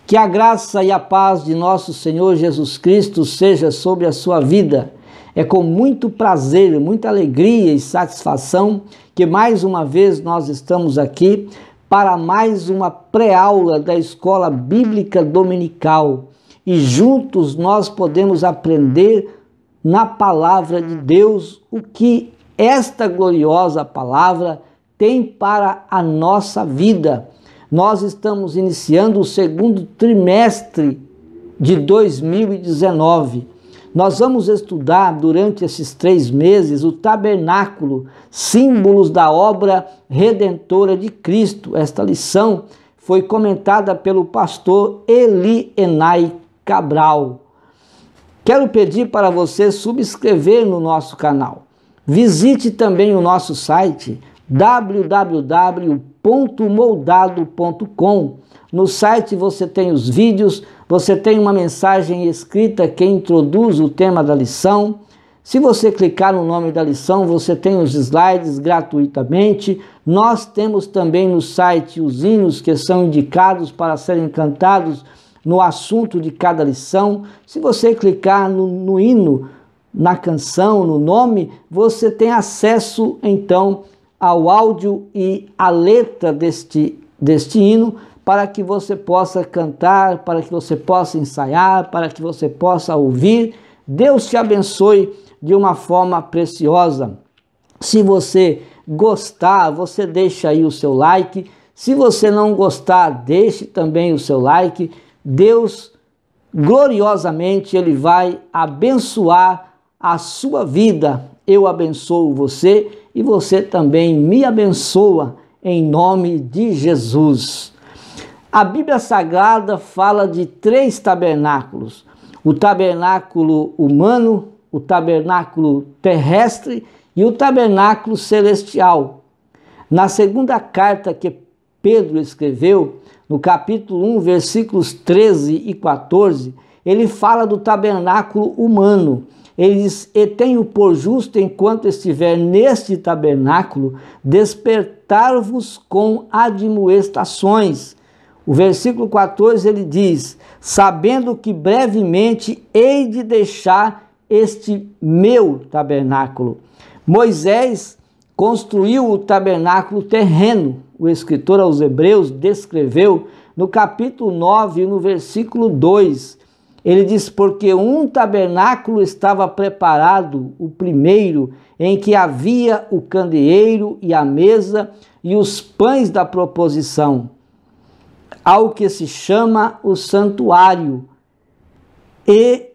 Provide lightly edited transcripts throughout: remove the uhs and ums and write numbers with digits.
Que a graça e a paz de nosso Senhor Jesus Cristo seja sobre a sua vida. É com muito prazer, muita alegria e satisfação que mais uma vez nós estamos aqui para mais uma pré-aula da Escola Bíblica Dominical. E juntos nós podemos aprender na Palavra de Deus o que esta gloriosa palavra tem para a nossa vida. Nós estamos iniciando o segundo trimestre de 2019. Nós vamos estudar durante esses 3 meses o tabernáculo, símbolos da obra redentora de Cristo. Esta lição foi comentada pelo pastor Eli Enai Cabral. Quero pedir para você subscrever no nosso canal. Visite também o nosso site www.moldado.com. No site você tem os vídeos, você tem uma mensagem escrita que introduz o tema da lição. Se você clicar no nome da lição, você tem os slides gratuitamente. Nós temos também no site os hinos que são indicados para serem cantados no assunto de cada lição. Se você clicar no hino, na canção, no nome, você tem acesso então ao áudio e à letra deste hino, para que você possa cantar, para que você possa ensaiar, para que você possa ouvir. Deus te abençoe de uma forma preciosa. Se você gostar, você deixa aí o seu like. Se você não gostar, deixe também o seu like. Deus, gloriosamente, Ele vai abençoar a sua vida. Eu abençoo você e você também me abençoa em nome de Jesus. A Bíblia Sagrada fala de 3 tabernáculos: o tabernáculo humano, o tabernáculo terrestre e o tabernáculo celestial. Na segunda carta que Pedro escreveu, no capítulo 1, versículos 13 e 14, ele fala do tabernáculo humano. Ele diz: e tenho por justo, enquanto estiver neste tabernáculo, despertar-vos com admoestações. O versículo 14 ele diz: sabendo que brevemente hei de deixar este meu tabernáculo. Moisés construiu o tabernáculo terreno. O escritor aos Hebreus descreveu no capítulo 9, no versículo 2. Ele diz: porque um tabernáculo estava preparado, o primeiro, em que havia o candeeiro e a mesa e os pães da proposição, ao que se chama o santuário. E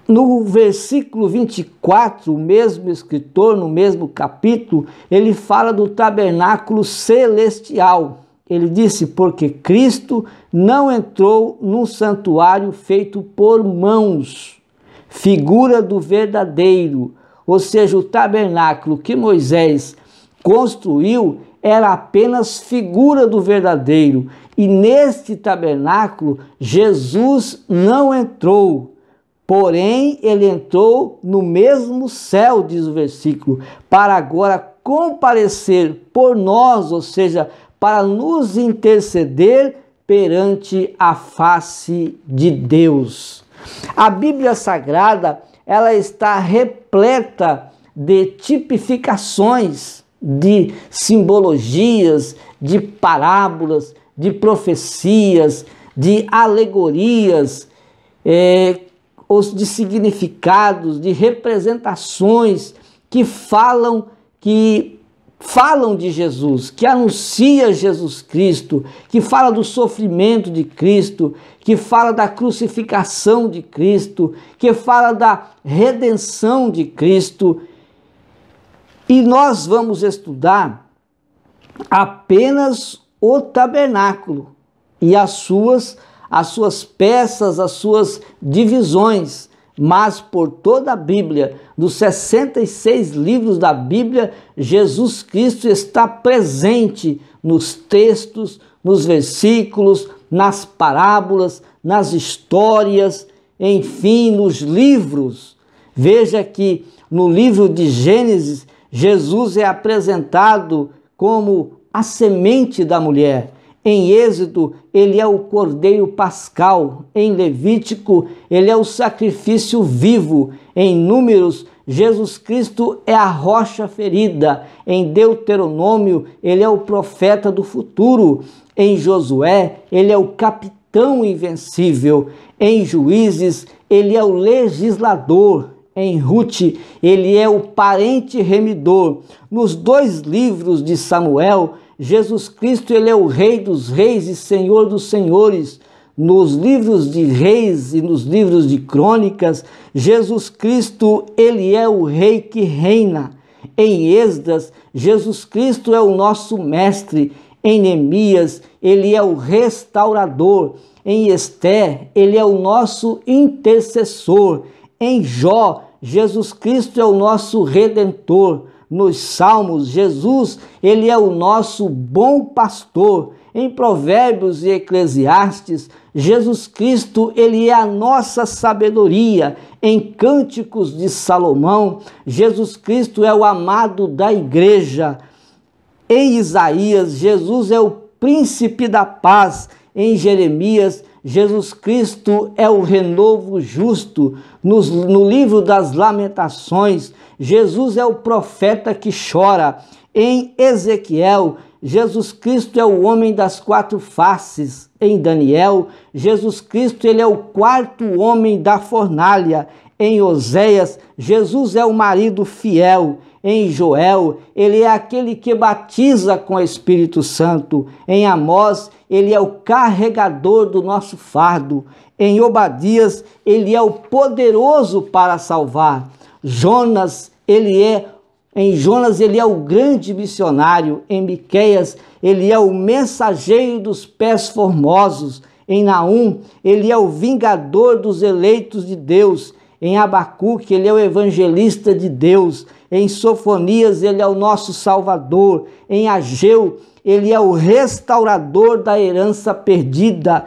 no versículo 24, o mesmo escritor, no mesmo capítulo, ele fala do tabernáculo celestial. Ele disse: porque Cristo não entrou num santuário feito por mãos, figura do verdadeiro. Ou seja, o tabernáculo que Moisés construiu era apenas figura do verdadeiro. E neste tabernáculo, Jesus não entrou. Porém, ele entrou no mesmo céu, diz o versículo, para agora comparecer por nós, ou seja, para nos interceder perante a face de Deus. A Bíblia Sagrada, ela está repleta de tipificações, de simbologias, de parábolas, de profecias, de alegorias, de significados, de representações que falam de Jesus, que anuncia Jesus Cristo, que fala do sofrimento de Cristo, que fala da crucificação de Cristo, que fala da redenção de Cristo. E nós vamos estudar apenas o tabernáculo e as suas peças, as suas divisões. Mas por toda a Bíblia, dos 66 livros da Bíblia, Jesus Cristo está presente nos textos, nos versículos, nas parábolas, nas histórias, enfim, nos livros. Veja que no livro de Gênesis, Jesus é apresentado como a semente da mulher. Em Êxodo, ele é o Cordeiro Pascal. Em Levítico, ele é o sacrifício vivo. Em Números, Jesus Cristo é a rocha ferida. Em Deuteronômio, ele é o profeta do futuro. Em Josué, ele é o capitão invencível. Em Juízes, ele é o legislador. Em Ruth, ele é o parente remidor. Nos 2 livros de Samuel, Jesus Cristo ele é o Rei dos Reis e Senhor dos Senhores. Nos livros de Reis e nos livros de Crônicas, Jesus Cristo ele é o Rei que reina. Em Esdras, Jesus Cristo é o nosso mestre. Em Neemias, ele é o restaurador. Em Ester, ele é o nosso intercessor. Em Jó, Jesus Cristo é o nosso redentor. Nos Salmos, Jesus, ele é o nosso bom pastor. Em Provérbios e Eclesiastes, Jesus Cristo, ele é a nossa sabedoria. Em Cânticos de Salomão, Jesus Cristo é o amado da igreja. Em Isaías, Jesus é o príncipe da paz. Em Jeremias, Jesus Cristo é o renovo justo. No livro das Lamentações, Jesus é o profeta que chora. Em Ezequiel, Jesus Cristo é o homem das 4 faces. Em Daniel, Jesus Cristo ele é o 4º homem da fornalha. Em Oséias, Jesus é o marido fiel. Em Joel, ele é aquele que batiza com o Espírito Santo. Em Amós, ele é o carregador do nosso fardo. Em Obadias, ele é o poderoso para salvar. Em Jonas, ele é o grande missionário. Em Miqueias, ele é o mensageiro dos pés formosos. Em Naum, ele é o vingador dos eleitos de Deus. Em Abacuque, ele é o evangelista de Deus. Em Sofonias, ele é o nosso Salvador. Em Ageu, ele é o restaurador da herança perdida.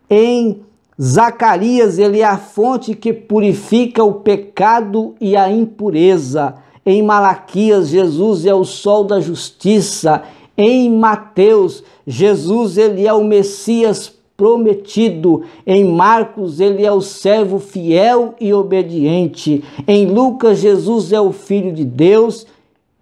Em Zacarias, ele é a fonte que purifica o pecado e a impureza. Em Malaquias, Jesus é o sol da justiça. Em Mateus, Jesus ele é o Messias prometido. Em Marcos, ele é o servo fiel e obediente. Em Lucas, Jesus é o Filho de Deus,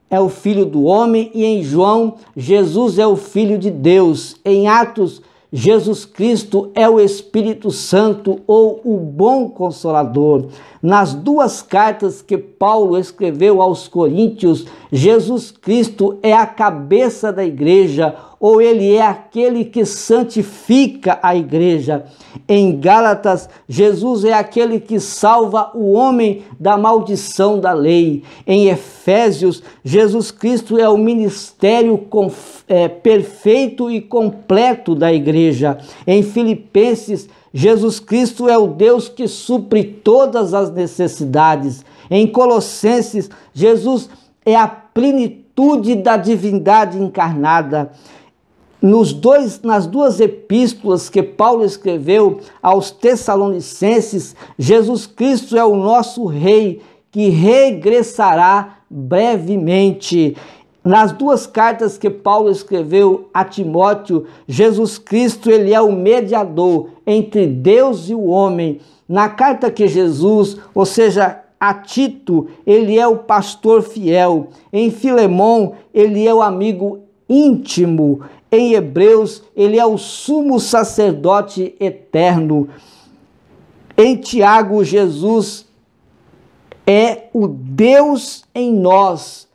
é o Filho do homem. E em João, Jesus é o Filho de Deus. Em Atos, Jesus Cristo é o Espírito Santo ou o bom Consolador. Nas 2 cartas que Paulo escreveu aos Coríntios, Jesus Cristo é a cabeça da igreja, ou ele é aquele que santifica a igreja. Em Gálatas, Jesus é aquele que salva o homem da maldição da lei. Em Efésios, Jesus Cristo é o ministério perfeito e completo da igreja. Em Filipenses, Jesus Cristo é o Deus que supre todas as necessidades. Em Colossenses, Jesus é a plenitude da divindade encarnada. Nas 2 epístolas que Paulo escreveu aos Tessalonicenses, Jesus Cristo é o nosso Rei que regressará brevemente. Nas 2 cartas que Paulo escreveu a Timóteo, Jesus Cristo ele é o mediador entre Deus e o homem. Na carta que Jesus, ou seja, a Tito, ele é o pastor fiel. Em Filemão, ele é o amigo íntimo. Em Hebreus, ele é o sumo sacerdote eterno. Em Tiago, Jesus é o Deus em nós,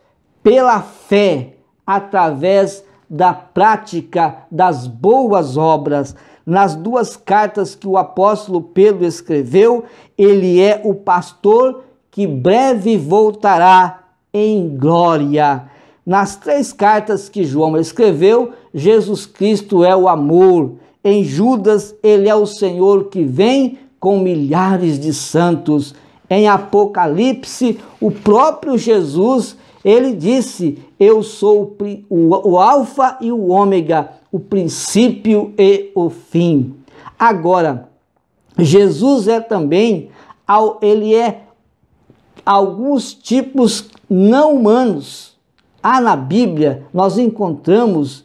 pela fé, através da prática das boas obras. Nas 2 cartas que o apóstolo Pedro escreveu, ele é o pastor que breve voltará em glória. Nas 3 cartas que João escreveu, Jesus Cristo é o amor. Em Judas, ele é o Senhor que vem com milhares de santos. Em Apocalipse, o próprio Jesus, ele disse: eu sou o alfa e o ômega, o princípio e o fim. Agora, Jesus é também, ele é alguns tipos não humanos. Na Bíblia, nós encontramos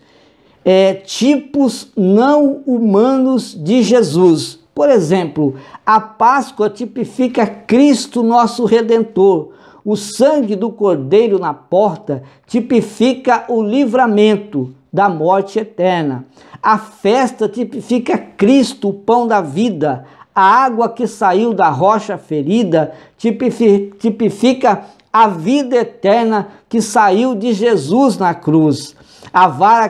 tipos não humanos de Jesus. Por exemplo, a Páscoa tipifica Cristo, nosso Redentor. O sangue do Cordeiro na porta tipifica o livramento da morte eterna. A festa tipifica Cristo, o pão da vida. A água que saiu da rocha ferida tipifica a vida eterna que saiu de Jesus na cruz. A vara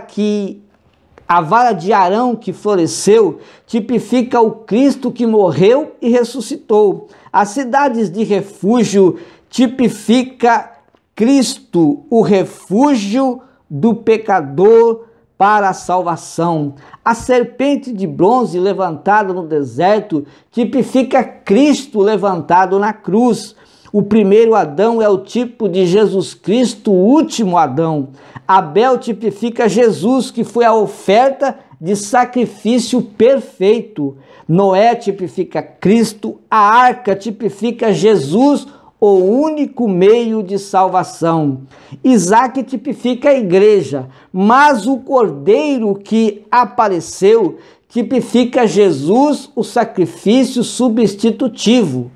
de Arão que floresceu tipifica o Cristo que morreu e ressuscitou. As cidades de refúgio tipifica Cristo, o refúgio do pecador para a salvação. A serpente de bronze levantada no deserto tipifica Cristo levantado na cruz. O primeiro Adão é o tipo de Jesus Cristo, o último Adão. Abel tipifica Jesus, que foi a oferta de sacrifício perfeito. Noé tipifica Cristo. A arca tipifica Jesus, o único meio de salvação. Isaac tipifica a igreja, mas o cordeiro que apareceu tipifica Jesus, o sacrifício substitutivo.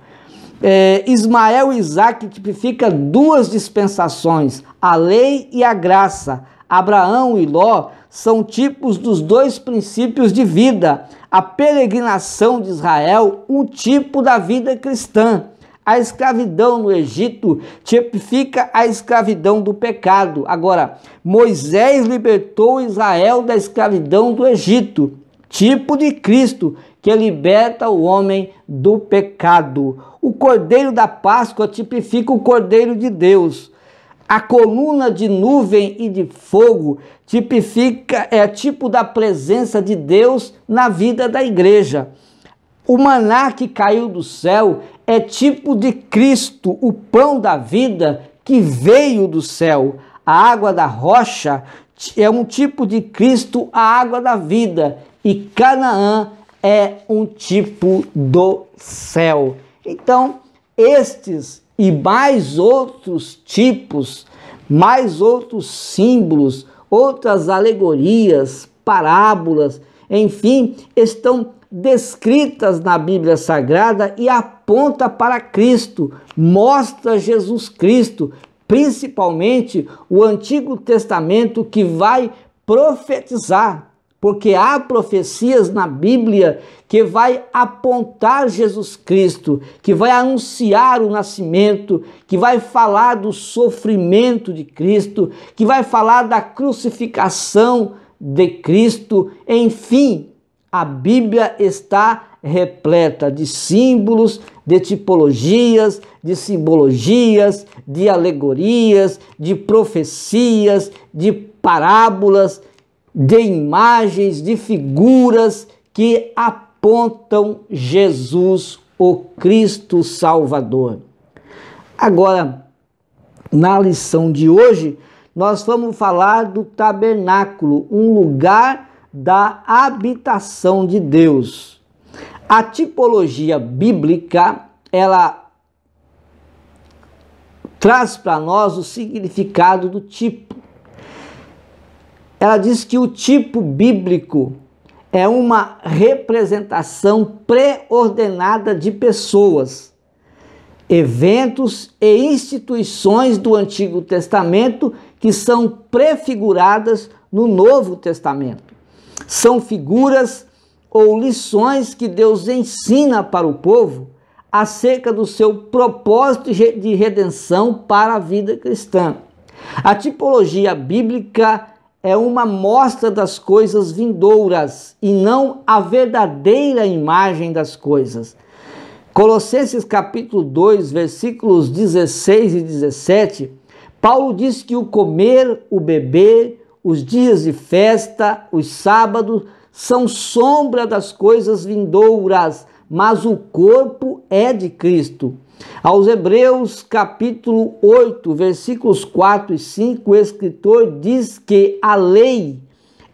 Ismael e Isaac tipifica duas dispensações, a lei e a graça. Abraão e Ló são tipos dos dois princípios de vida. A peregrinação de Israel, um tipo da vida cristã. A escravidão no Egito tipifica a escravidão do pecado. Agora, Moisés libertou Israel da escravidão do Egito, tipo de Cristo, que liberta o homem do pecado. O Cordeiro da Páscoa tipifica o Cordeiro de Deus. A coluna de nuvem e de fogo é tipo da presença de Deus na vida da igreja. O maná que caiu do céu é tipo de Cristo, o pão da vida que veio do céu. A água da rocha é um tipo de Cristo, a água da vida. E Canaã é um tipo do céu. Então, estes e mais outros tipos, mais outros símbolos, outras alegorias, parábolas, enfim, estão descritas na Bíblia Sagrada e aponta para Cristo, mostra Jesus Cristo, principalmente o Antigo Testamento que vai profetizar, porque há profecias na Bíblia que vai apontar Jesus Cristo, que vai anunciar o nascimento, que vai falar do sofrimento de Cristo, que vai falar da crucificação de Cristo, enfim, a Bíblia está repleta de símbolos, de tipologias, de simbologias, de alegorias, de profecias, de parábolas, de imagens, de figuras que apontam Jesus, o Cristo Salvador. Agora, na lição de hoje, nós vamos falar do tabernáculo, um lugar da habitação de Deus. A tipologia bíblica, ela traz para nós o significado do tipo. Ela diz que o tipo bíblico é uma representação pré-ordenada de pessoas, eventos e instituições do Antigo Testamento que são prefiguradas no Novo Testamento. São figuras ou lições que Deus ensina para o povo acerca do seu propósito de redenção para a vida cristã. A tipologia bíblica é uma mostra das coisas vindouras e não a verdadeira imagem das coisas. Colossenses capítulo 2, versículos 16 e 17, Paulo diz que o comer, o beber, os dias de festa, os sábados, são sombra das coisas vindouras, mas o corpo é de Cristo. Aos Hebreus capítulo 8, versículos 4 e 5, o escritor diz que a lei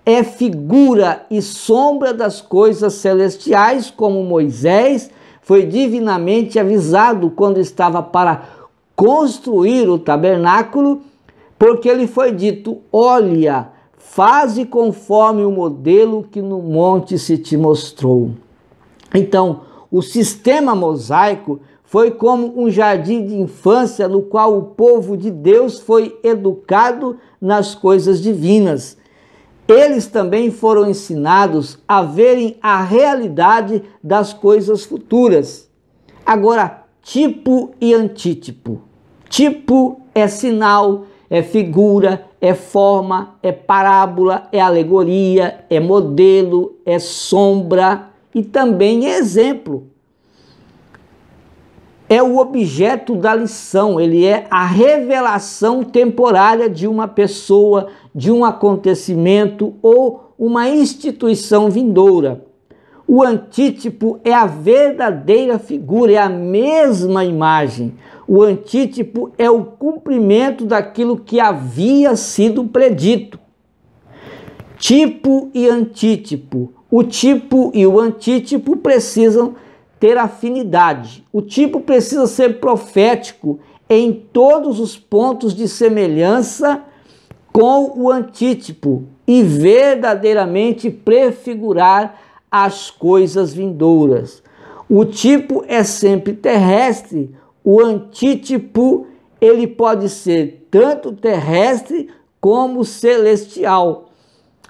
é figura e sombra das coisas celestiais, como Moisés foi divinamente avisado quando estava para construir o tabernáculo, porque lhe foi dito: olha, faze conforme o modelo que no monte se te mostrou. Então, o sistema mosaico foi como um jardim de infância no qual o povo de Deus foi educado nas coisas divinas. Eles também foram ensinados a verem a realidade das coisas futuras. Agora, tipo e antítipo. Tipo é sinal, é figura, é forma, é parábola, é alegoria, é modelo, é sombra e também é exemplo. É o objeto da lição, ele é a revelação temporária de uma pessoa, de um acontecimento ou uma instituição vindoura. O antítipo é a verdadeira figura, é a mesma imagem. O antítipo é o cumprimento daquilo que havia sido predito. Tipo e antítipo. O tipo e o antítipo precisam ter afinidade. O tipo precisa ser profético em todos os pontos de semelhança com o antítipo e verdadeiramente prefigurar as coisas vindouras. O tipo é sempre terrestre, o antítipo ele pode ser tanto terrestre como celestial.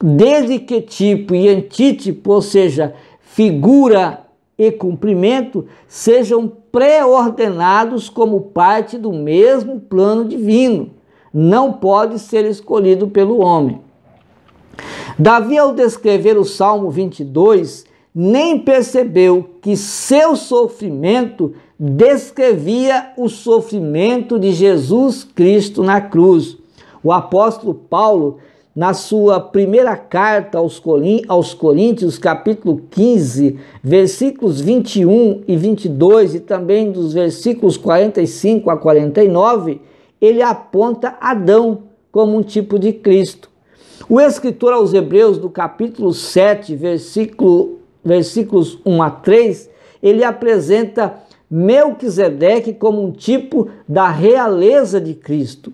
Desde que tipo e antítipo, ou seja, figura e cumprimento, sejam pré-ordenados como parte do mesmo plano divino. Não pode ser escolhido pelo homem. Davi, ao descrever o Salmo 22, nem percebeu que seu sofrimento descrevia o sofrimento de Jesus Cristo na cruz. O apóstolo Paulo, na sua primeira carta aos Coríntios, capítulo 15, versículos 21 e 22, e também dos versículos 45 a 49, ele aponta Adão como um tipo de Cristo. O escritor aos Hebreus, do capítulo 7, versículos 1 a 3, ele apresenta Melquisedeque como um tipo da realeza de Cristo.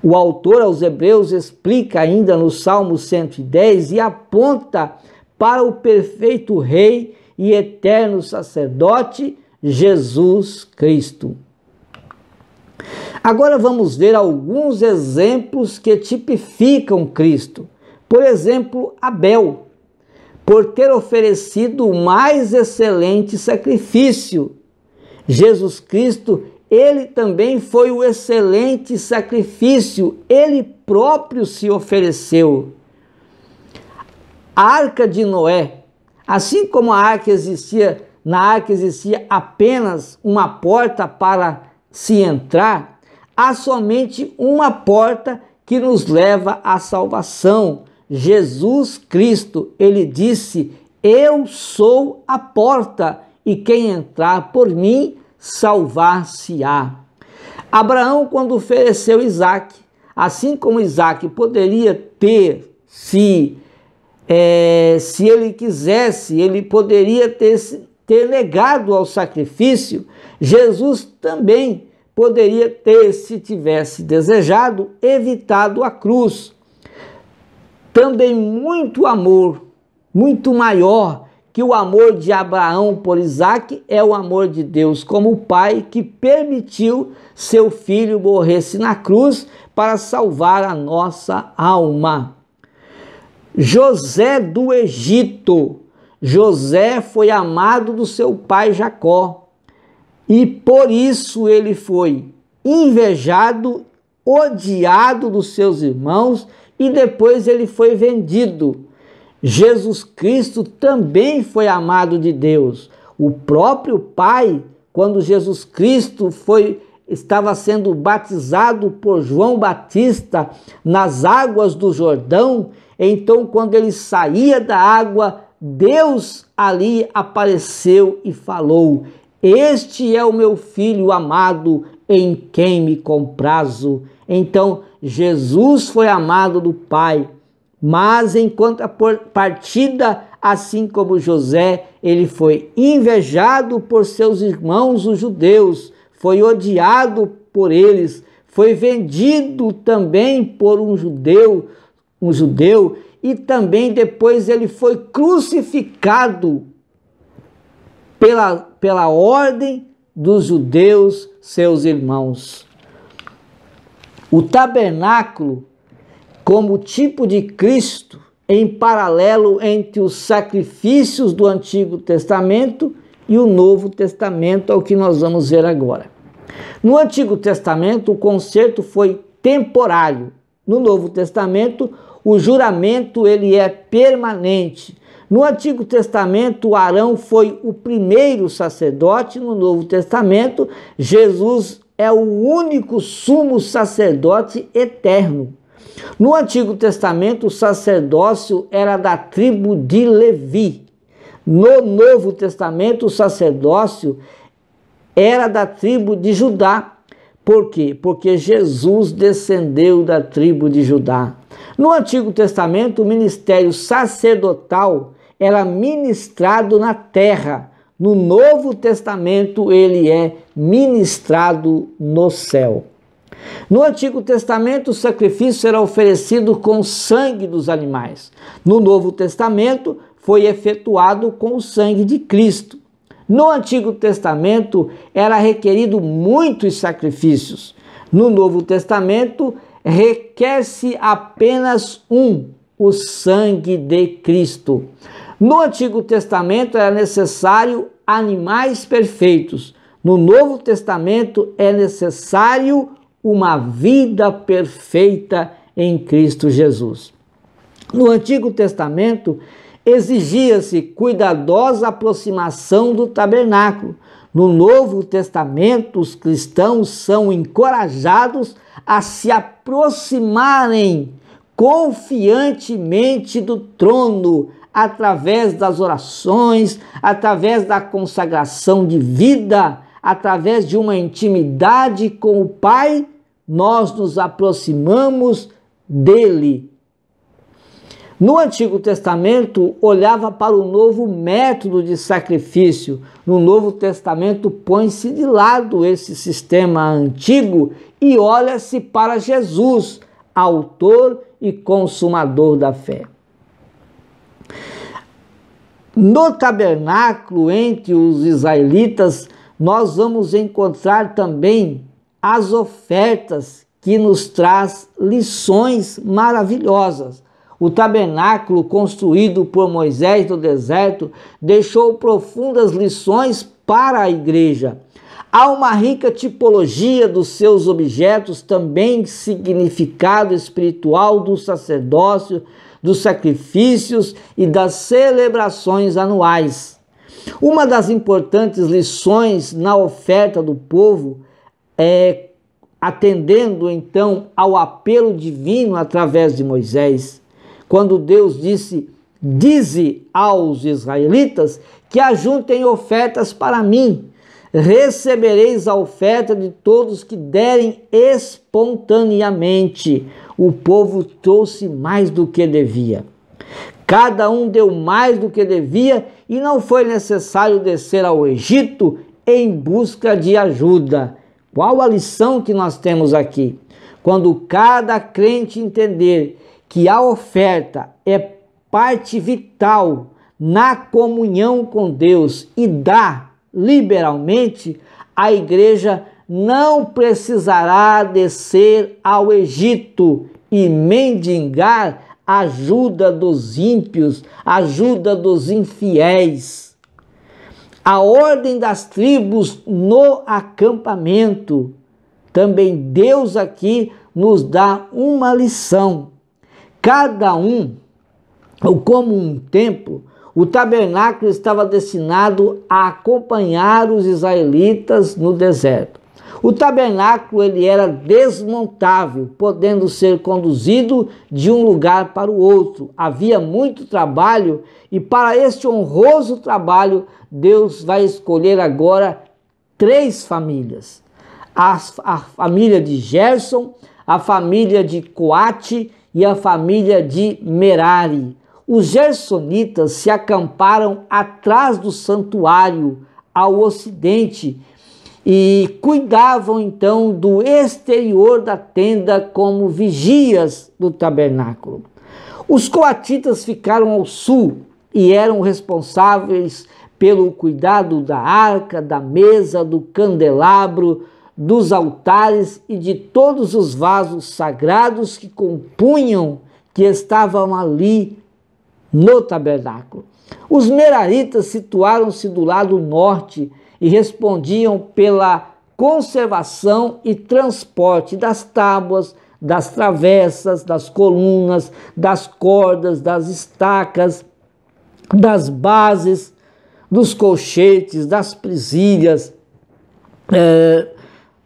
O autor aos Hebreus explica ainda no Salmo 110 e aponta para o perfeito Rei e eterno sacerdote, Jesus Cristo. Agora vamos ver alguns exemplos que tipificam Cristo. Por exemplo, Abel, por ter oferecido o mais excelente sacrifício. Jesus Cristo, ele também foi o excelente sacrifício, ele próprio se ofereceu. A Arca de Noé, assim como a arca existia, na arca existia apenas uma porta para se entrar, há somente uma porta que nos leva à salvação. Jesus Cristo, ele disse: eu sou a porta, e quem entrar por mim salvar-se-á. Abraão, quando ofereceu Isaque, assim como Isaque poderia ter, se ele quisesse, ele poderia ter negado ao sacrifício, Jesus também poderia ter, se tivesse desejado, evitado a cruz. Também muito amor, muito maior que o amor de Abraão por Isaque, é o amor de Deus como Pai, que permitiu seu filho morresse na cruz para salvar a nossa alma. José do Egito. José foi amado do seu pai Jacó, e por isso ele foi invejado, odiado dos seus irmãos, e depois ele foi vendido. Jesus Cristo também foi amado de Deus. O próprio Pai, quando Jesus Cristo estava sendo batizado por João Batista nas águas do Jordão, então quando ele saía da água, Deus ali apareceu e falou: este é o meu filho amado, em quem me comprazo. Então Jesus foi amado do Pai. Mas em contrapartida, assim como José, ele foi invejado por seus irmãos os judeus, foi odiado por eles, foi vendido também por um judeu um judeu, e também depois ele foi crucificado pela ordem dos judeus, seus irmãos. O tabernáculo, como tipo de Cristo, em paralelo entre os sacrifícios do Antigo Testamento e o Novo Testamento, é o que nós vamos ver agora. No Antigo Testamento, o concerto foi temporário. No Novo Testamento, o juramento ele é permanente. No Antigo Testamento, Arão foi o primeiro sacerdote. No Novo Testamento, Jesus é o único sumo sacerdote eterno. No Antigo Testamento, o sacerdócio era da tribo de Levi. No Novo Testamento, o sacerdócio era da tribo de Judá. Por quê? Porque Jesus descendeu da tribo de Judá. No Antigo Testamento, o ministério sacerdotal era ministrado na terra. No Novo Testamento, ele é ministrado no céu. No Antigo Testamento, o sacrifício era oferecido com o sangue dos animais. No Novo Testamento, foi efetuado com o sangue de Cristo. No Antigo Testamento, era requerido muitos sacrifícios. No Novo Testamento, requer-se apenas um, o sangue de Cristo. No Antigo Testamento, era necessário animais perfeitos. No Novo Testamento, é necessário uma vida perfeita em Cristo Jesus. No Antigo Testamento, exigia-se cuidadosa aproximação do tabernáculo. No Novo Testamento, os cristãos são encorajados a se aproximarem confiantemente do trono, através das orações, através da consagração de vida, através de uma intimidade com o Pai, nós nos aproximamos dele. No Antigo Testamento, olhava para o novo método de sacrifício. No Novo Testamento, põe-se de lado esse sistema antigo e olha-se para Jesus, autor e consumador da fé. No tabernáculo, entre os israelitas, nós vamos encontrar também as ofertas que nos traz lições maravilhosas. O tabernáculo construído por Moisés no deserto deixou profundas lições para a igreja. Há uma rica tipologia dos seus objetos, também significado espiritual do sacerdócio, dos sacrifícios e das celebrações anuais. Uma das importantes lições na oferta do povo é, atendendo então ao apelo divino através de Moisés, quando Deus disse: dize aos israelitas que ajuntem ofertas para mim, recebereis a oferta de todos que derem espontaneamente. O povo trouxe mais do que devia. Cada um deu mais do que devia e não foi necessário descer ao Egito em busca de ajuda. Qual a lição que nós temos aqui? Quando cada crente entender que a oferta é parte vital na comunhão com Deus e dá liberalmente, a igreja não precisará descer ao Egito e mendigar ajuda dos ímpios, ajuda dos infiéis. A ordem das tribos no acampamento. Também Deus aqui nos dá uma lição. Cada um, ou como um templo, o tabernáculo estava destinado a acompanhar os israelitas no deserto. O tabernáculo ele era desmontável, podendo ser conduzido de um lugar para o outro. Havia muito trabalho e para este honroso trabalho, Deus vai escolher agora 3 famílias. A família de Gerson, a família de Coate e a família de Merari. Os gersonitas se acamparam atrás do santuário, ao ocidente, e cuidavam então do exterior da tenda como vigias do tabernáculo. Os coatitas ficaram ao sul e eram responsáveis pelo cuidado da arca, da mesa, do candelabro, dos altares e de todos os vasos sagrados que estavam ali no tabernáculo. Os meraritas situaram-se do lado norte e respondiam pela conservação e transporte das tábuas, das travessas, das colunas, das cordas, das estacas, das bases, dos colchetes, das presilhas,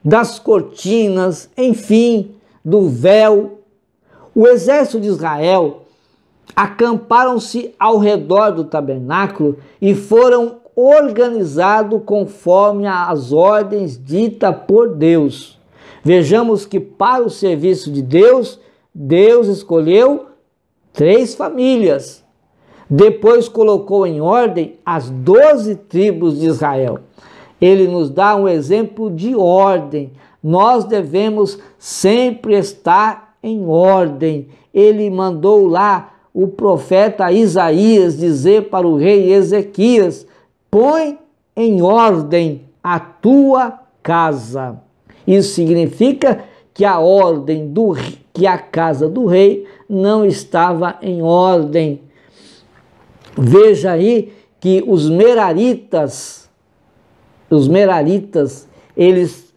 das cortinas, enfim, do véu. O exército de Israel acamparam-se ao redor do tabernáculo e foram organizados conforme as ordens ditas por Deus. Vejamos que para o serviço de Deus, Deus escolheu 3 famílias. Depois colocou em ordem as 12 tribos de Israel. Ele nos dá um exemplo de ordem. Nós devemos sempre estar em ordem. Ele mandou lá o profeta Isaías dizer para o rei Ezequias: põe em ordem a tua casa. Isso significa que que a casa do rei não estava em ordem. Veja aí que os meraritas, eles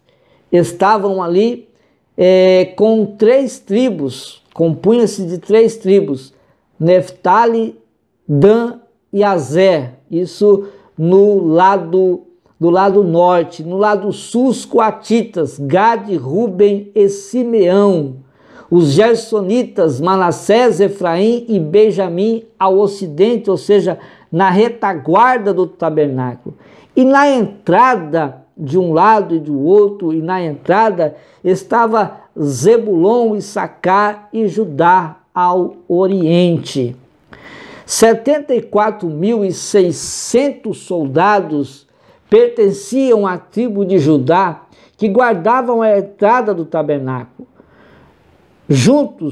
estavam ali com 3 tribos, compunha-se de 3 tribos, Neftali, Dan e Azer, isso do lado norte. No lado sul, os coatitas, Gade, Ruben e Simeão. Os gersonitas, Manassés, Efraim e Benjamim ao ocidente, ou seja, na retaguarda do tabernáculo. E na entrada de um lado e do outro, e na entrada estava Zebulon, Issacar e Judá ao oriente. 74.600 soldados pertenciam à tribo de Judá, que guardavam a entrada do tabernáculo. Junto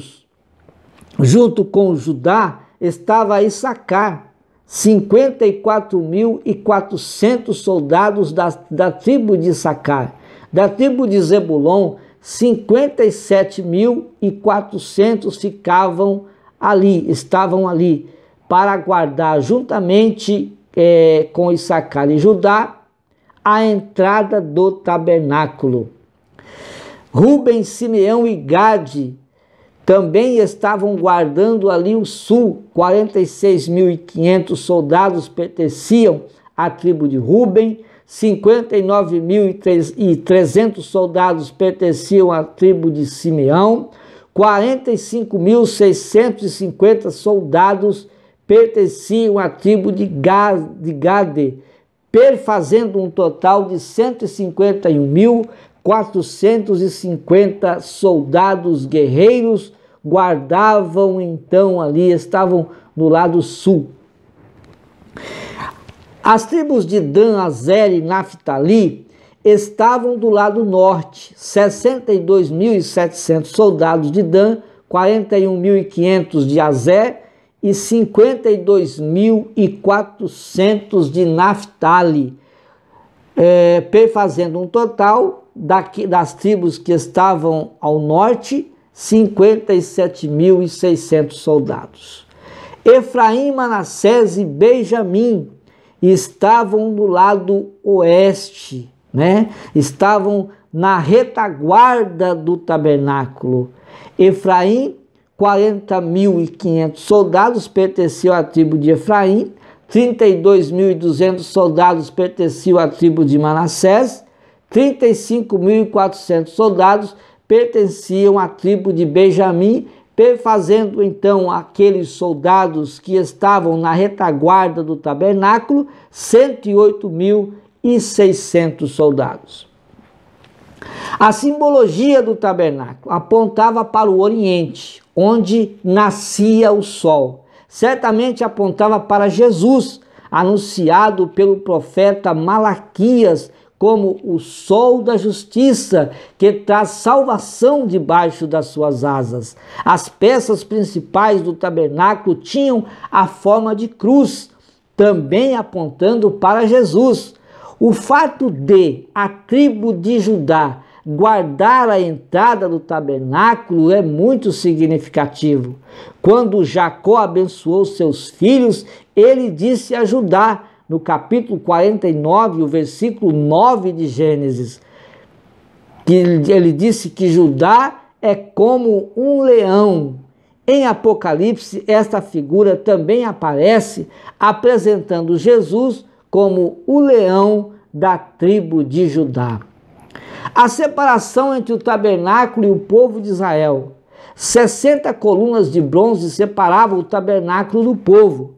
com Judá estava Issacar, 54.400 soldados da tribo de Issacar. Da tribo de Zebulon, 57.400 estavam ali para guardar juntamente com Issacar e Judá a entrada do tabernáculo. Ruben, Simeão e Gade também estavam guardando ali o sul. 46.500 soldados pertenciam à tribo de Ruben, 59.300 soldados pertenciam à tribo de Simeão, 45.650 soldados pertenciam à tribo de Gade, perfazendo um total de 151.450 soldados guerreiros guardavam então ali, estavam no lado sul. As tribos de Dan, Azer e Naftali estavam do lado norte, 62.700 soldados de Dan, 41.500 de Azer e 52.400 de Naftali, perfazendo um total das tribos que estavam ao norte, 57.600 soldados. Efraim, Manassés e Benjamim estavam no lado oeste, estavam na retaguarda do tabernáculo. Efraim, 40.500 soldados pertenciam à tribo de Efraim, 32.200 soldados pertenciam à tribo de Manassés, 35.400 soldados pertenciam à tribo de Benjamim, perfazendo então aqueles soldados que estavam na retaguarda do tabernáculo, 108.600 soldados. A simbologia do tabernáculo apontava para o oriente, onde nascia o sol. Certamente apontava para Jesus, anunciado pelo profeta Malaquias como o sol da justiça, que traz salvação debaixo das suas asas. As peças principais do tabernáculo tinham a forma de cruz, também apontando para Jesus. O fato de a tribo de Judá guardar a entrada do tabernáculo é muito significativo. Quando Jacó abençoou seus filhos, ele disse a Judá, no capítulo 49, o versículo 9 de Gênesis, que ele disse que Judá é como um leão. Em Apocalipse, esta figura também aparece, apresentando Jesus como o leão da tribo de Judá. A separação entre o tabernáculo e o povo de Israel. 60 colunas de bronze separavam o tabernáculo do povo.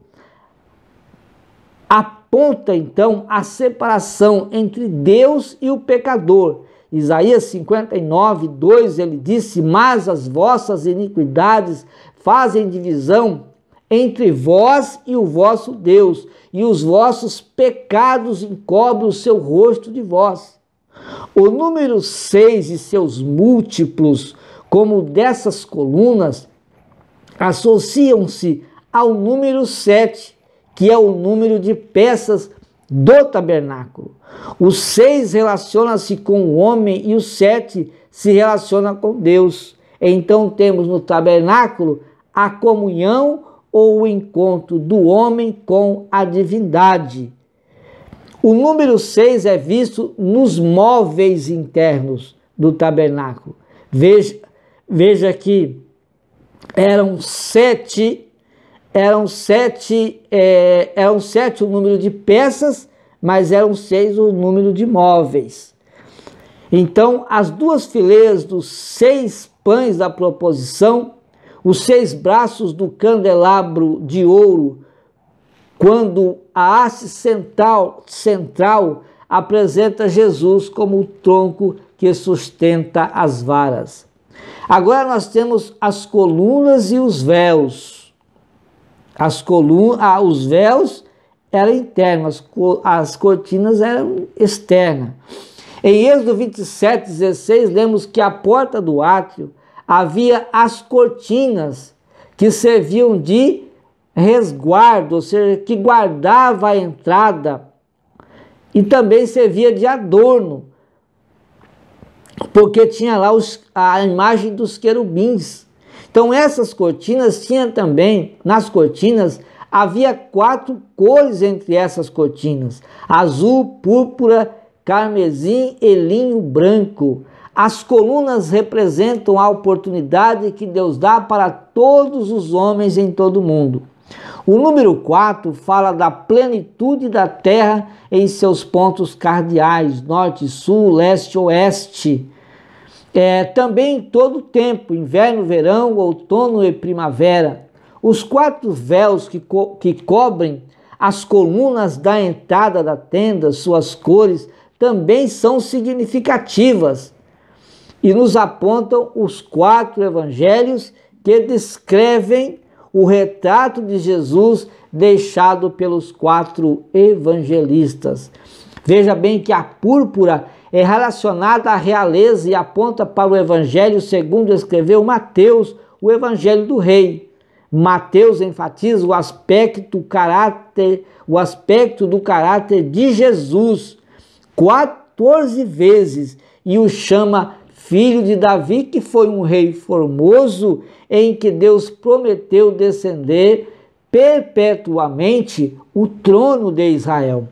Aponta então a separação entre Deus e o pecador. Isaías 59, 2, ele disse: mas as vossas iniquidades fazem divisão entre vós e o vosso Deus, e os vossos pecados encobrem o seu rosto de vós. O número 6 e seus múltiplos, como dessas colunas, associam-se ao número 7, que é o número de peças do tabernáculo. O 6 relaciona-se com o homem e o 7 se relaciona com Deus. Então temos no tabernáculo a comunhão ou o encontro do homem com a divindade. O número 6 é visto nos móveis internos do tabernáculo. Veja que eram sete o número de peças, mas eram 6 o número de móveis. Então, as duas fileiras dos 6 pães da proposição, os 6 braços do candelabro de ouro, quando a haste central apresenta Jesus como o tronco que sustenta as varas. Agora nós temos as colunas e os véus. Os véus eram internos, as cortinas eram externas. Em Êxodo 27, 16, lemos que à porta do átrio havia as cortinas que serviam de resguardo, ou seja, que guardava a entrada, e também servia de adorno, porque tinha lá a imagem dos querubins. Então essas cortinas tinham também, nas cortinas, havia 4 cores entre essas cortinas: azul, púrpura, carmesim e linho branco. As colunas representam a oportunidade que Deus dá para todos os homens em todo o mundo. O número 4 fala da plenitude da terra em seus pontos cardeais, norte, sul, leste, oeste. Também em todo o tempo, inverno, verão, outono e primavera. Os 4 véus que cobrem as colunas da entrada da tenda, suas cores, também são significativas e nos apontam os 4 evangelhos que descrevem o retrato de Jesus deixado pelos 4 evangelistas. Veja bem que a púrpura é relacionada à realeza e aponta para o evangelho segundo escreveu Mateus, o evangelho do rei. Mateus enfatiza o aspecto do caráter de Jesus 14 vezes e o chama filho de Davi, que foi um rei formoso em que Deus prometeu descender perpetuamente o trono de Israel.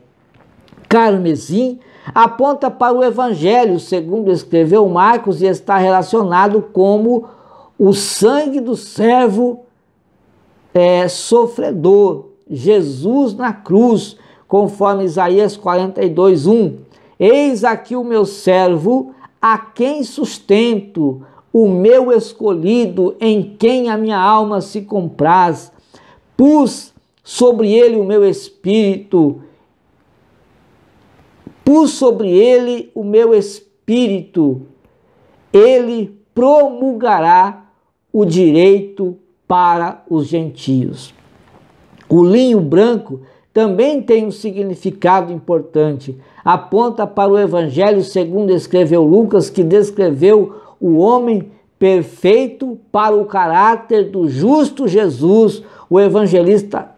Carmesim aponta para o evangelho segundo escreveu Marcos e está relacionado como o sangue do servo sofredor, Jesus na cruz, conforme Isaías 42, 1. Eis aqui o meu servo, a quem sustento, o meu escolhido, em quem a minha alma se compraz. Pus sobre ele o meu espírito, ele promulgará o direito para os gentios. O linho branco também tem um significado importante. Aponta para o Evangelho segundo escreveu Lucas, que descreveu o homem perfeito para o caráter do justo Jesus. O evangelista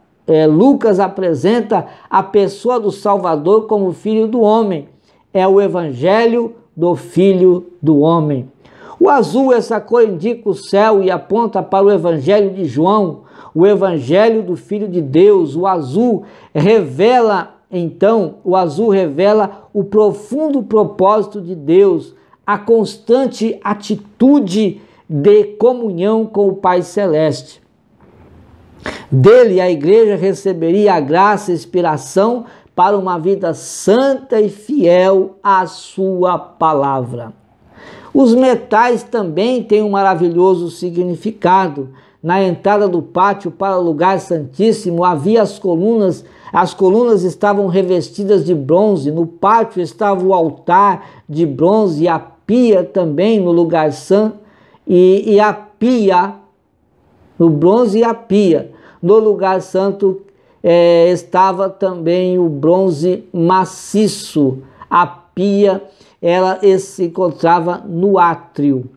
Lucas apresenta a pessoa do Salvador como filho do homem. É o Evangelho do Filho do Homem. O azul, essa cor indica o céu e aponta para o Evangelho de João, o Evangelho do Filho de Deus. O azul revela o profundo propósito de Deus, a constante atitude de comunhão com o Pai Celeste. Dele, a igreja receberia a graça e inspiração para uma vida santa e fiel à sua palavra. Os metais também têm um maravilhoso significado. Na entrada do pátio para o lugar santíssimo havia as colunas estavam revestidas de bronze. No pátio estava o altar de bronze e a pia também no lugar santo, e a pia, no bronze e a pia. No lugar santo estava também o bronze maciço. A pia ela se encontrava no átrio.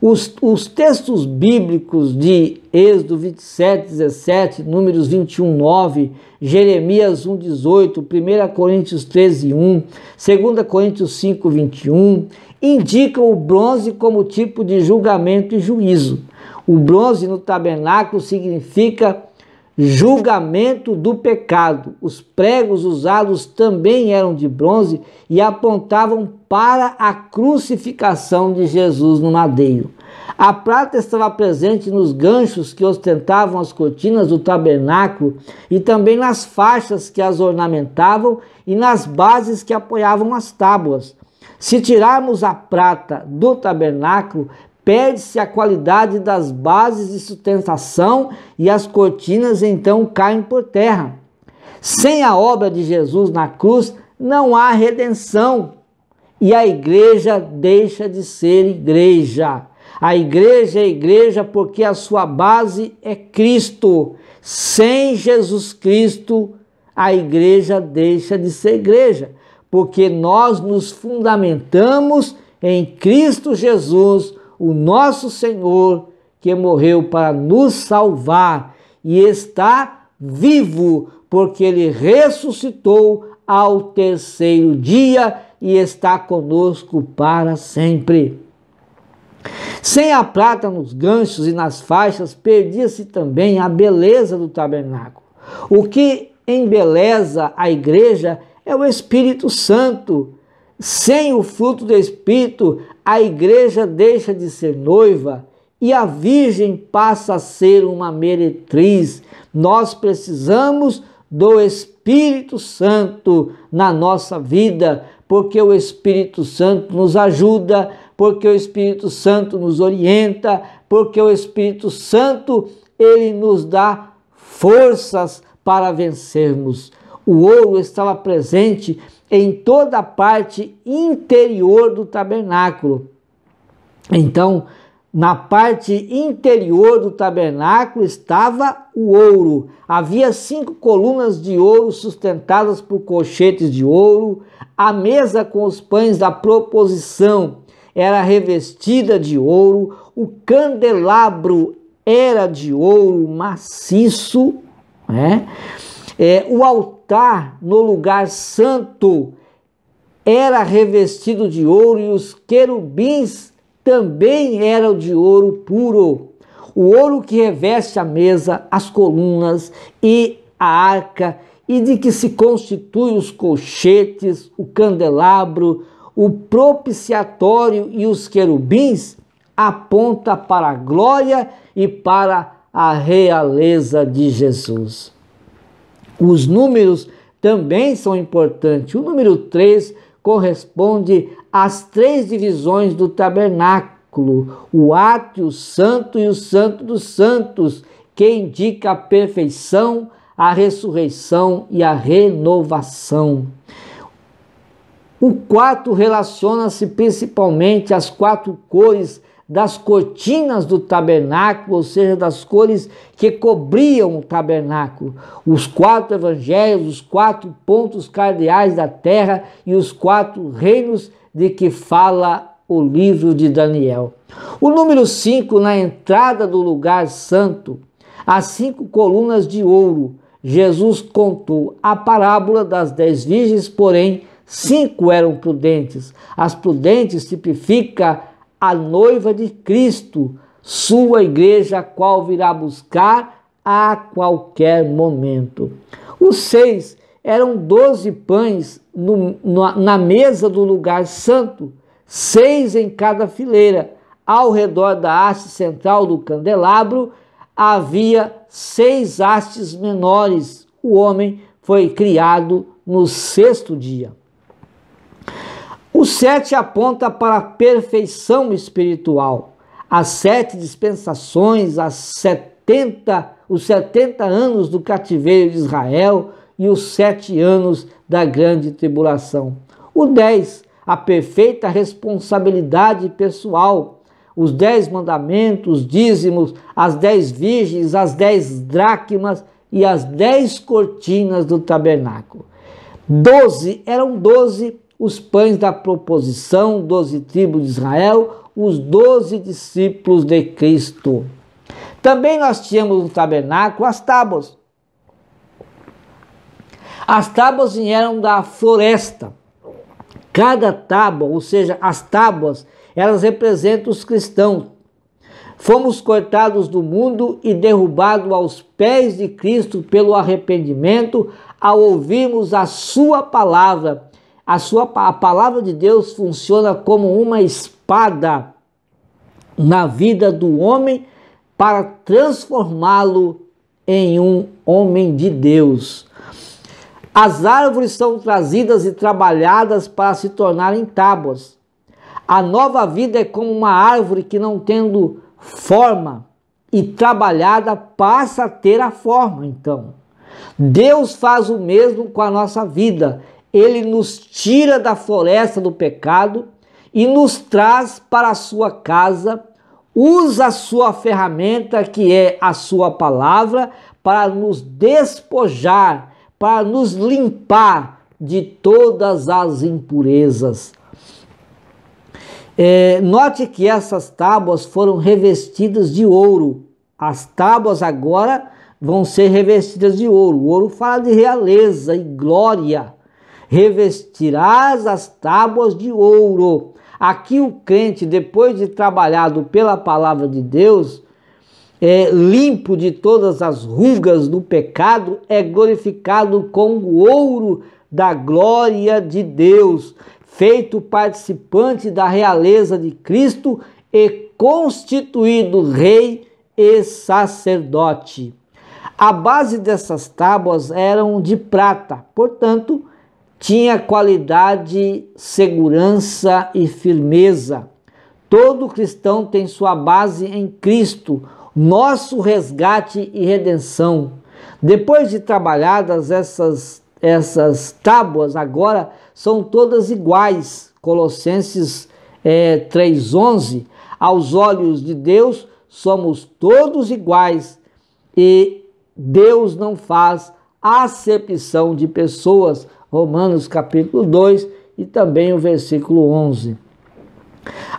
Os textos bíblicos de Êxodo 27, 17, Números 21, 9, Jeremias 1, 18, 1 Coríntios 13, 1, 2 Coríntios 5, 21, indicam o bronze como tipo de julgamento e juízo. O bronze no tabernáculo significa julgamento do pecado. Os pregos usados também eram de bronze e apontavam para a crucificação de Jesus no madeiro. A prata estava presente nos ganchos que ostentavam as cortinas do tabernáculo e também nas faixas que as ornamentavam e nas bases que apoiavam as tábuas. Se tirarmos a prata do tabernáculo, perde-se a qualidade das bases de sustentação e as cortinas então caem por terra. Sem a obra de Jesus na cruz, não há redenção e a igreja deixa de ser igreja. A igreja é igreja porque a sua base é Cristo. Sem Jesus Cristo, a igreja deixa de ser igreja, porque nós nos fundamentamos em Cristo Jesus, o nosso Senhor, que morreu para nos salvar e está vivo, porque Ele ressuscitou ao terceiro dia e está conosco para sempre. Sem a prata nos ganchos e nas faixas, perdia-se também a beleza do tabernáculo. O que embeleza a igreja é o Espírito Santo. Sem o fruto do Espírito, a igreja deixa de ser noiva e a virgem passa a ser uma meretriz. Nós precisamos do Espírito Santo na nossa vida, porque o Espírito Santo nos ajuda, porque o Espírito Santo nos orienta, porque o Espírito Santo, ele nos dá forças para vencermos. O ouro estava presente em toda a parte interior do tabernáculo. Então, na parte interior do tabernáculo estava o ouro. Havia 5 colunas de ouro sustentadas por colchetes de ouro. A mesa com os pães da proposição era revestida de ouro. O candelabro era de ouro maciço, né? O altar no lugar santo era revestido de ouro e os querubins também eram de ouro puro. O ouro que reveste a mesa, as colunas e a arca, e de que se constituem os colchetes, o candelabro, o propiciatório e os querubins, aponta para a glória e para a realeza de Jesus. Os números também são importantes. O número 3 corresponde às 3 divisões do tabernáculo, o átrio, o santo e o santo dos santos, que indica a perfeição, a ressurreição e a renovação. O 4 relaciona-se principalmente às 4 cores das cortinas do tabernáculo, ou seja, das cores que cobriam o tabernáculo, os 4 evangelhos, os 4 pontos cardeais da terra e os 4 reinos de que fala o livro de Daniel. O número 5, na entrada do lugar santo, as 5 colunas de ouro. Jesus contou a parábola das 10 virgens, porém 5 eram prudentes. As prudentes tipifica a noiva de Cristo, sua igreja, a qual virá buscar a qualquer momento. Os 6 eram 12 pães na mesa do lugar santo, 6 em cada fileira. Ao redor da haste central do candelabro havia 6 hastes menores. O homem foi criado no 6º dia. O 7 aponta para a perfeição espiritual. As 7 dispensações, os 70 anos do cativeiro de Israel e os 7 anos da grande tribulação. O 10, a perfeita responsabilidade pessoal. Os 10 mandamentos, os dízimos, as 10 virgens, as 10 dracmas e as 10 cortinas do tabernáculo. 12, eram 12 os pães da proposição, 12 tribos de Israel, os 12 discípulos de Cristo. Também nós tínhamos no tabernáculo as tábuas. As tábuas vieram da floresta. Cada tábua, ou seja, as tábuas, elas representam os cristãos. Fomos cortados do mundo e derrubados aos pés de Cristo pelo arrependimento ao ouvirmos a sua palavra. A palavra de Deus funciona como uma espada na vida do homem para transformá-lo em um homem de Deus. As árvores são trazidas e trabalhadas para se tornarem tábuas. A nova vida é como uma árvore que, não tendo forma e trabalhada, passa a ter a forma. Então, Deus faz o mesmo com a nossa vida. Ele nos tira da floresta do pecado e nos traz para a sua casa, usa a sua ferramenta, que é a sua palavra, para nos despojar, para nos limpar de todas as impurezas. Note que essas tábuas foram revestidas de ouro. As tábuas agora vão ser revestidas de ouro. O ouro fala de realeza e glória. Revestirás as tábuas de ouro. Aqui o crente, depois de trabalhado pela palavra de Deus, limpo de todas as rugas do pecado, é glorificado com o ouro da glória de Deus, feito participante da realeza de Cristo e constituído rei e sacerdote. A base dessas tábuas eram de prata, portanto, tinha qualidade, segurança e firmeza. Todo cristão tem sua base em Cristo, nosso resgate e redenção. Depois de trabalhadas essas tábuas, agora são todas iguais. Colossenses 3:11, aos olhos de Deus somos todos iguais e Deus não faz acepção de pessoas. Romanos capítulo 2 e também o versículo 11.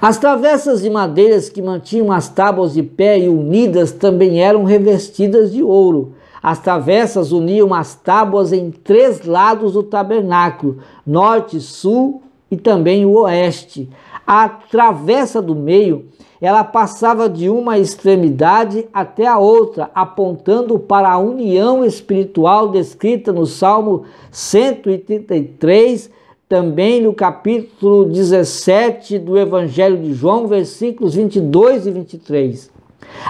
As travessas de madeiras que mantinham as tábuas de pé e unidas também eram revestidas de ouro. As travessas uniam as tábuas em 3 lados do tabernáculo, norte, sul e também o oeste. A travessa do meio, ela passava de uma extremidade até a outra, apontando para a união espiritual descrita no Salmo 133, também no capítulo 17 do Evangelho de João, versículos 22 e 23.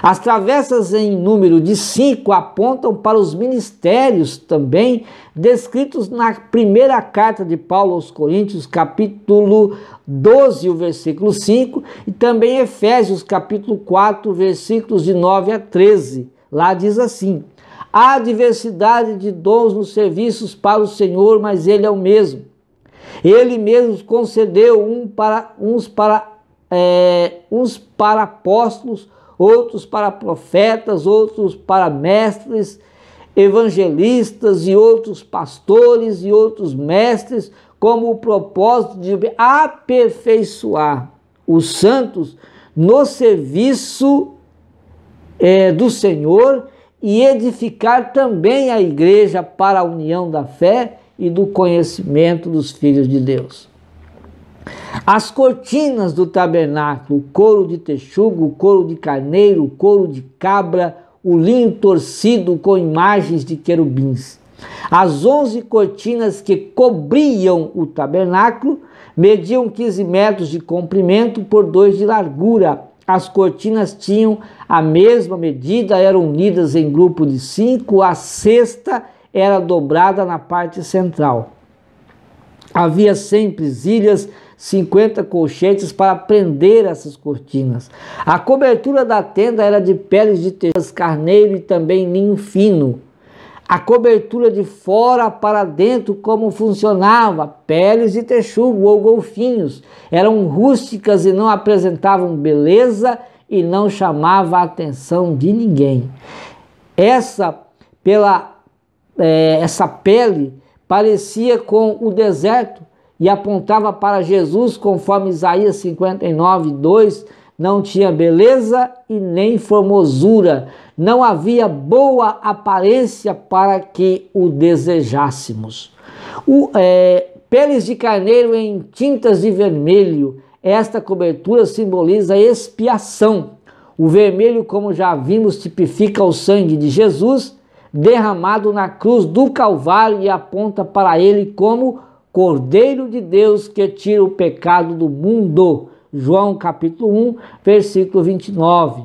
As travessas em número de 5 apontam para os ministérios também descritos na primeira carta de Paulo aos Coríntios, capítulo 12, o versículo 5, e também Efésios, capítulo 4, versículos de 9 a 13. Lá diz assim: há diversidade de dons nos serviços para o Senhor, mas Ele é o mesmo. Ele mesmo concedeu uns para uns para apóstolos, outros para profetas, outros para mestres, evangelistas e outros pastores e outros mestres, como o propósito de aperfeiçoar os santos no serviço do Senhor e edificar também a igreja para a união da fé e do conhecimento dos filhos de Deus. As cortinas do tabernáculo, o couro de texugo, o couro de carneiro, o couro de cabra, o linho torcido com imagens de querubins. As 11 cortinas que cobriam o tabernáculo mediam 15 metros de comprimento por 2 de largura. As cortinas tinham a mesma medida, eram unidas em grupo de 5, a sexta era dobrada na parte central. Havia 100 presilhas, 50 colchetes para prender essas cortinas. A cobertura da tenda era de peles de texugo, carneiro e também linho fino. A cobertura de fora para dentro, como funcionava? Peles de texugo ou golfinhos. Eram rústicas e não apresentavam beleza e não chamava a atenção de ninguém. Essa pele parecia com o deserto e apontava para Jesus, conforme Isaías 59:2, não tinha beleza e nem formosura, não havia boa aparência para que o desejássemos. Peles de carneiro em tintas de vermelho, esta cobertura simboliza expiação. O vermelho, como já vimos, tipifica o sangue de Jesus, derramado na cruz do Calvário e aponta para ele como Cordeiro de Deus que tira o pecado do mundo. João capítulo 1, versículo 29.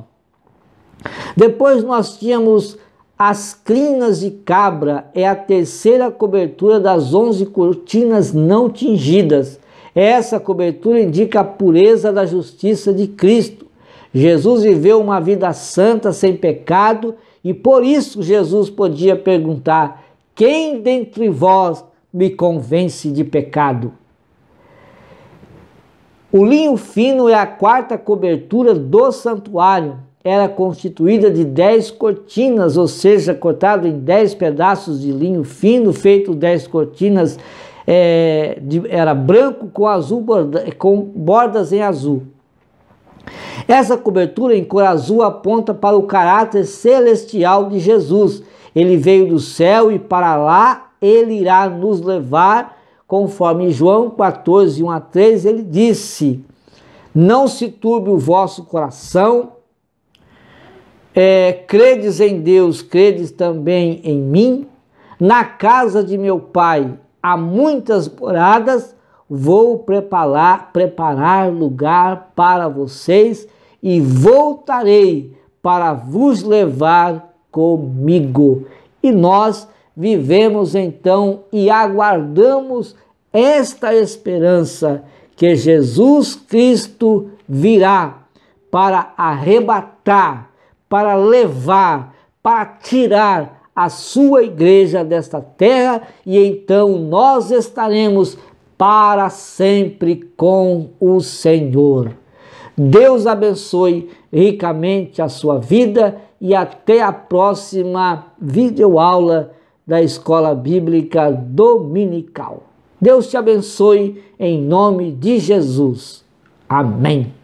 Depois nós tínhamos as crinas de cabra, é a terceira cobertura das 11 cortinas não tingidas. Essa cobertura indica a pureza da justiça de Cristo. Jesus viveu uma vida santa, sem pecado, e por isso Jesus podia perguntar: quem dentre vós me convence de pecado? O linho fino é a quarta cobertura do santuário. Era constituída de 10 cortinas, ou seja, cortado em 10 pedaços de linho fino, feito 10 cortinas, era branco com bordas em azul. Essa cobertura em cor azul aponta para o caráter celestial de Jesus. Ele veio do céu e para lá ele irá nos levar. Conforme João 14, 1-3, ele disse: não se turbe o vosso coração, credes em Deus, credes também em mim. Na casa de meu pai há muitas moradas, vou preparar lugar para vocês e voltarei para vos levar comigo. E nós vivemos então e aguardamos esta esperança que Jesus Cristo virá para arrebatar, para levar, para tirar a sua igreja desta terra, e então nós estaremos para sempre com o Senhor. Deus abençoe ricamente a sua vida e até a próxima videoaula da Escola Bíblica Dominical. Deus te abençoe em nome de Jesus. Amém.